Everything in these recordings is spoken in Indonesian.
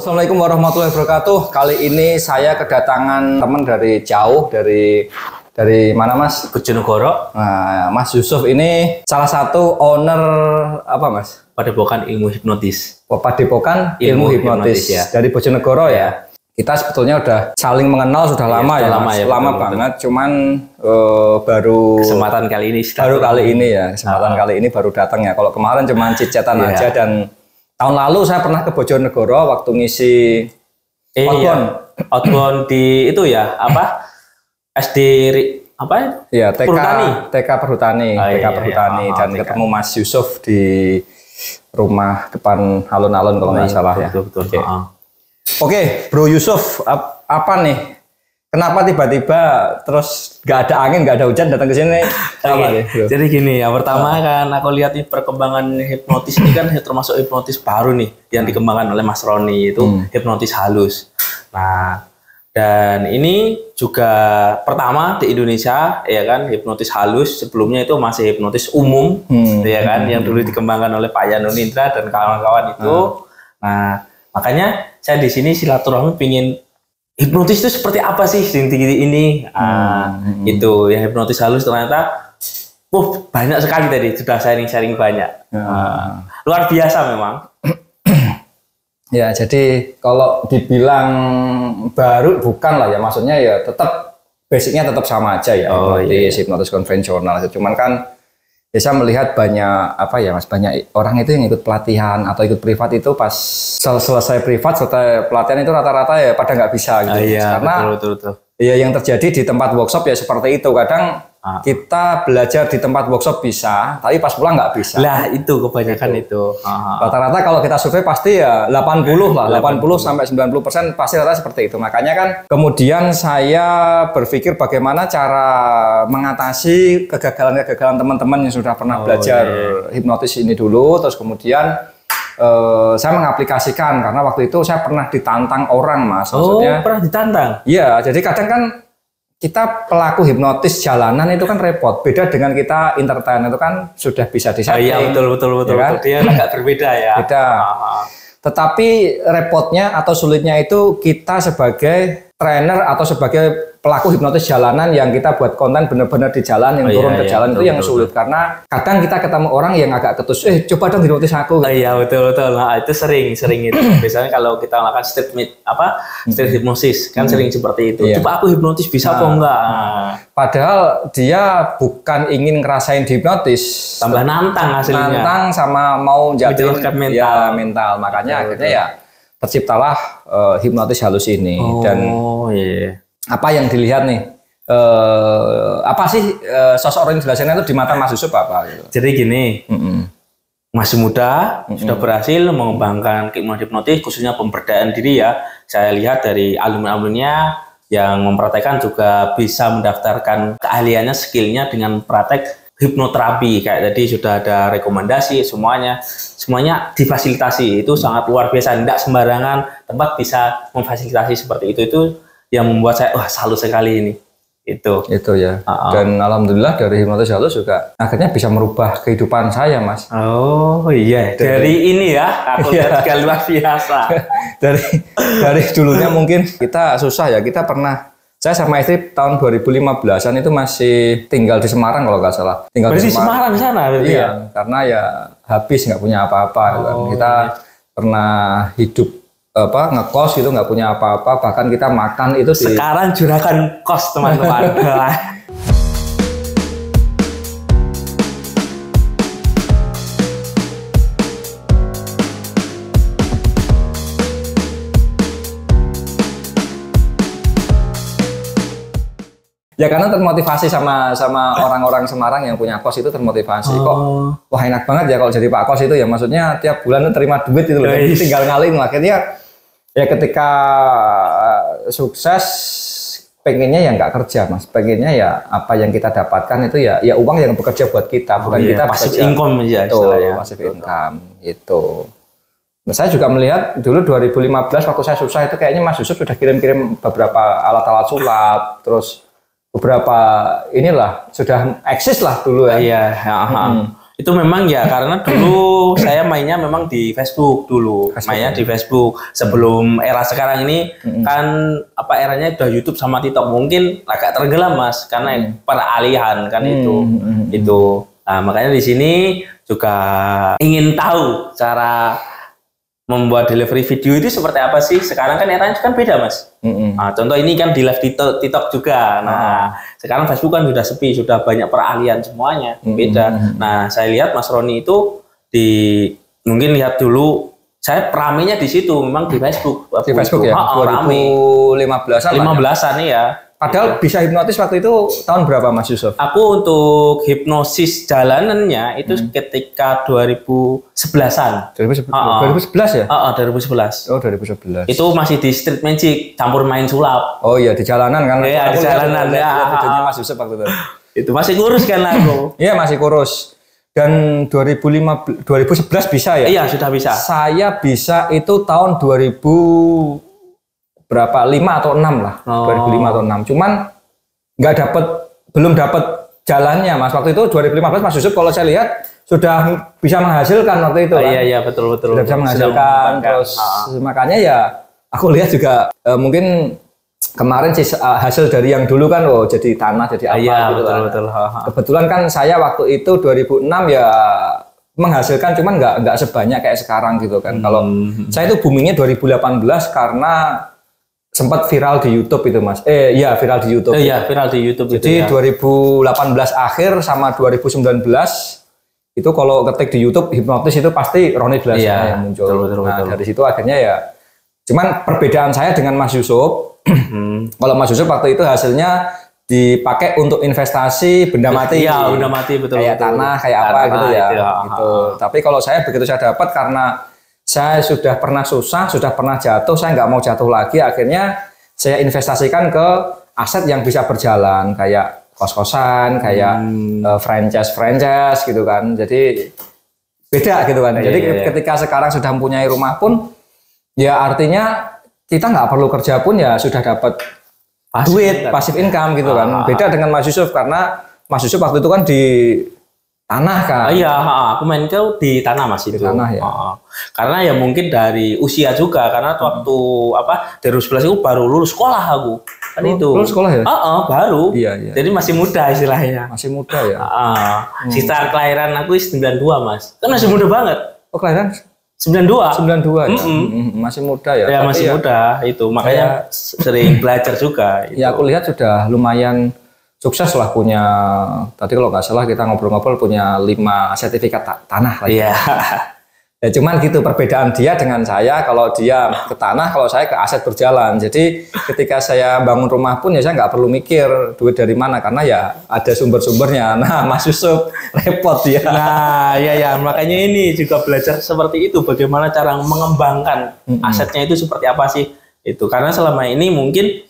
Assalamualaikum warahmatullahi wabarakatuh. Kali ini saya kedatangan teman dari jauh, dari mana Mas? Bojonegoro. Nah, Mas Yusuf ini salah satu owner apa Mas? Padepokan Ilmu Hipnotis. Padepokan Ilmu Hipnotis ya. Dari Bojonegoro ya. Kita sebetulnya udah saling mengenal sudah lama ya, lama, ya, lama banget. Cuman baru kesempatan kali ini. Kesempatan kali ini baru datang ya. Kalau kemarin cuman chat-chatan aja. Dan tahun lalu saya pernah ke Bojonegoro waktu ngisi outbound di itu ya apa SD apa? Ya TK Perhutani, dan ketemu Mas Yusuf di rumah depan alun-alun kalau nggak salah ya. Betul. Oke, Bro Yusuf, apa nih? Kenapa tiba-tiba terus nggak ada angin, nggak ada hujan datang ke sini? Jadi gini ya, pertama kan aku lihat nih perkembangan hipnotis ini kan termasuk hipnotis baru nih yang dikembangkan oleh Mas Roni itu hipnotis halus. Nah, dan ini juga pertama di Indonesia ya kan hipnotis halus. Sebelumnya itu masih hipnotis umum ya kan yang dulu dikembangkan oleh Pak Yanunindra dan kawan-kawan itu. Nah, makanya saya di sini silaturahmi pingin hipnotis itu seperti apa sih ini? Itu yang hipnotis halus ternyata banyak sekali tadi sudah sharing banyak. Luar biasa memang. Ya, jadi kalau dibilang baru bukan lah ya, maksudnya ya tetap basicnya tetap sama aja ya, hipnotis konvensional. Cuman kan ya saya melihat banyak banyak orang itu yang ikut pelatihan atau ikut privat itu pas selesai pelatihan itu rata-rata ya pada nggak bisa gitu. Karena betul. Ya yang terjadi di tempat workshop ya seperti itu. Kadang kita belajar di tempat workshop bisa, tapi pas pulang nggak bisa. Lah itu kebanyakan itu. Rata-rata kalau kita survei pasti ya 80 sampai 90% pasti rata seperti itu. Makanya kan kemudian saya berpikir bagaimana cara mengatasi kegagalan teman-teman yang sudah pernah belajar hipnotis ini dulu, terus kemudian saya mengaplikasikan karena waktu itu saya pernah ditantang orang Mas. Maksudnya, pernah ditantang? Iya, jadi kadang kan kita pelaku hipnotis jalanan itu kan repot. Beda dengan kita entertain itu kan sudah bisa disetting. Iya betul. Ya kan? Dia agak berbeda ya. Beda. Tetapi repotnya atau sulitnya itu kita sebagai trainer atau sebagai pelaku hipnotis jalanan yang kita buat konten benar-benar di jalan, yang turun ke jalan itu yang sulit. Karena kadang kita ketemu orang yang agak ketus, coba dong hipnotis aku. Iya betul. Nah itu sering itu. Biasanya kalau kita melakukan street hipnosis kan sering seperti itu. Coba aku hipnotis bisa apa enggak? Padahal dia bukan ingin ngerasain hipnotis, tambah nantang hasilnya. Nantang sama mau jatuhin mental. Makanya akhirnya ya terciptalah hipnotis halus ini. Dan apa yang dilihat nih? Apa sih sosok orang yang jelasinnya itu di mata Mas Yusuf apa? Gitu. Jadi gini, masih muda, sudah berhasil mengembangkan hipnotis, khususnya pemberdayaan diri ya. Saya lihat dari alumni-alumninya yang mempraktekkan juga bisa mendaftarkan keahliannya, skillnya dengan praktek hipnoterapi. Kayak tadi sudah ada rekomendasi, semuanya difasilitasi. Itu sangat luar biasa, tidak sembarangan tempat bisa memfasilitasi seperti itu. Itu yang membuat saya salut sekali ini. Itu ya. Dan alhamdulillah dari hipnotis halus juga akhirnya bisa merubah kehidupan saya Mas. Dari ini ya aku lihat juga luar biasa. dari dulunya mungkin kita susah ya. Saya sama istri tahun 2015-an itu masih tinggal di Semarang kalau nggak salah. Tinggal di Semarang sana berarti ya? Karena ya habis nggak punya apa-apa. Kita pernah hidup ngekos gitu, nggak punya apa-apa. Bahkan kita makan itu sekarang juragan kos teman-teman. Ya karena termotivasi sama orang-orang Semarang yang punya kos itu termotivasi. Kok wah enak banget ya kalau jadi Pak Kos itu ya, maksudnya tiap bulan itu terima duit itu loh. Jadi tinggal ngalim. Akhirnya ya ketika sukses pengennya ya nggak kerja Mas. Pengennya ya apa yang kita dapatkan itu ya uang yang bekerja buat kita, bukan kita passive income aja istilahnya. Passive income itu. Nah, saya juga melihat dulu 2015 waktu saya susah itu kayaknya Mas Yusuf sudah kirim-kirim beberapa alat-alat sulap, terus beberapa inilah sudah eksis lah dulu ya. Itu memang ya karena dulu saya mainnya memang di Facebook dulu. Mainnya di Facebook. Sebelum era sekarang ini kan apa eranya udah YouTube sama TikTok, mungkin agak tenggelam Mas karena peralihan kan itu. Itu. Nah, makanya di sini juga ingin tahu cara membuat delivery video itu seperti apa sih? Sekarang kan eranya kan beda Mas. Nah, contoh ini kan di live TikTok juga. Nah, sekarang Facebook kan sudah sepi, sudah banyak peralihan semuanya, beda. Nah, saya lihat Mas Roni itu mungkin lihat dulu, saya ramenya di situ, memang di Facebook. Di Facebook ya, 2015-an. 15-an ya. Padahal bisa hipnotis waktu itu tahun berapa Mas Yusuf? Aku untuk hipnosis jalanannya itu ketika 2011-an. 2011 ya? 2011. Oh, 2011. Itu masih di Street Magic, campur main sulap. Oh iya, di jalanan kan? Iya, di jalanan. Videonya Mas Yusuf waktu itu. Itu masih kurus kan aku? Iya, masih kurus. Dan 2011 bisa ya? Iya, sudah bisa. Saya bisa itu tahun 2000 berapa 5 atau 6 lah, 2005 atau 6. Cuman belum dapat jalannya Mas. Waktu itu 2015 Mas Yusuf kalau saya lihat sudah bisa menghasilkan waktu itu kan. Iya betul. Sudah bisa menghasilkan terus makanya ya aku lihat juga mungkin kemarin sih hasil dari yang dulu kan jadi tanah jadi apa gitu betul. Kebetulan kan saya waktu itu 2006 ya menghasilkan cuman nggak sebanyak kayak sekarang gitu kan. Kalau saya itu boomingnya 2018 karena sempat viral di YouTube itu Mas. Iya viral di YouTube. Iya viral di YouTube. Jadi itu, ya. 2018 akhir sama 2019 itu kalau ketik di YouTube hipnotis itu pasti Roni Dlasena yang muncul. Betul. Dari situ akhirnya ya. Cuman perbedaan saya dengan Mas Yusuf, kalau Mas Yusuf waktu itu hasilnya dipakai untuk investasi benda mati. Iya benda mati betul. Kayak tanah kayak apa gitu ya. Gitu. Tapi kalau saya begitu saya dapat karena saya sudah pernah susah, sudah pernah jatuh, saya nggak mau jatuh lagi. Akhirnya saya investasikan ke aset yang bisa berjalan, kayak kos-kosan, kayak franchise gitu kan. Jadi beda gitu kan. Jadi ketika sekarang sudah mempunyai rumah pun, ya artinya kita nggak perlu kerja pun ya sudah dapat duit, passive income gitu kan. Beda dengan Mas Yusuf karena Mas Yusuf waktu itu kan di tanah kan? Iya, aku main itu di tanah Mas itu. Di tanah ya. Karena ya mungkin dari usia juga karena waktu 2011 itu baru lulus sekolah aku. Kan itu. Lulus sekolah ya? Baru. Iya. Jadi masih muda istilahnya. Masih muda ya. Sisa kelahiran aku 92 Mas. Kan masih muda banget. Oh kelahiran 92. 92 ya. Masih muda ya. Ya masih muda itu. Makanya sering belajar juga. Ya aku lihat sudah lumayan sukses lah punya, tadi kalau nggak salah kita ngobrol-ngobrol punya 5 sertifikat tanah lah. Iya. Ya cuman gitu perbedaan dia dengan saya, kalau dia ke tanah, kalau saya ke aset berjalan. Jadi ketika saya bangun rumah pun ya saya nggak perlu mikir duit dari mana karena ya ada sumber-sumbernya. Nah Mas Yusuf repot dia. Nah ya makanya ini juga belajar seperti itu, bagaimana cara mengembangkan asetnya itu seperti apa sih itu. Karena selama ini mungkin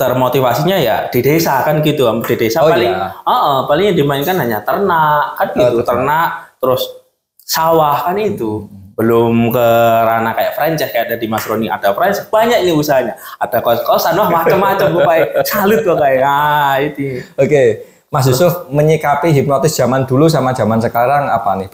termotivasinya ya di desa kan gitu, di desa paling yang dimainkan hanya ternak kan gitu, ternak terus sawah kan itu, belum ke ranah kayak franchise kayak ada di Mas Roni, ada franchise banyak ini usahanya, ada kos-kosan macam-macam pokoknya salut pokoknya. Itu. Oke, Mas Yusuf menyikapi hipnotis zaman dulu sama zaman sekarang apa nih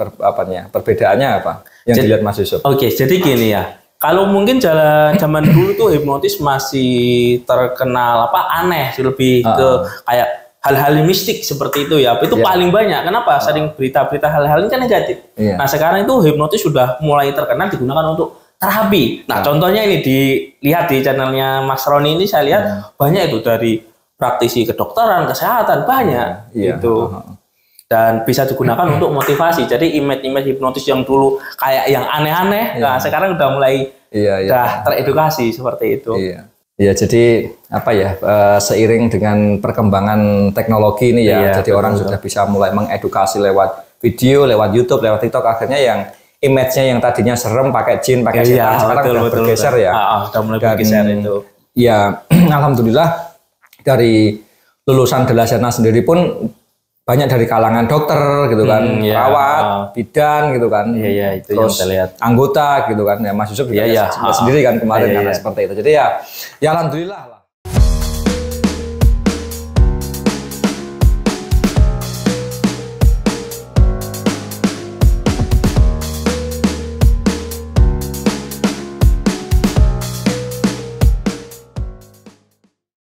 perbedaannya apa yang dilihat Mas Yusuf? Oke, jadi gini ya. Kalau mungkin zaman dulu tuh hipnotis masih terkenal aneh, lebih ke kayak hal-hal mistik seperti itu ya. Itu paling banyak. Kenapa? Sering berita-berita hal-hal ini kan negatif. Nah sekarang itu hipnotis sudah mulai terkenal digunakan untuk terapi. Nah contohnya ini dilihat di channelnya Mas Roni ini saya lihat banyak itu dari praktisi kedokteran, kesehatan banyak gitu. Dan bisa digunakan untuk motivasi. Jadi image-image hipnotis yang dulu kayak yang aneh-aneh, nah sekarang udah mulai udah teredukasi seperti itu. Iya, jadi apa ya, seiring dengan perkembangan teknologi ini ya, jadi orang sudah bisa mulai mengedukasi lewat video, lewat YouTube, lewat TikTok, akhirnya yang image-nya yang tadinya serem pakai jin, pakai setan, sekarang udah bergeser ya. Udah mulai bergeser itu. Ya, alhamdulillah dari lulusan Dlasena sendiri pun banyak dari kalangan dokter gitu kan, perawat, bidan gitu kan, itu terus yang lihat. Anggota gitu kan, ya Mas Yusuf juga sendiri kan kemarin karena seperti itu. Jadi ya alhamdulillah.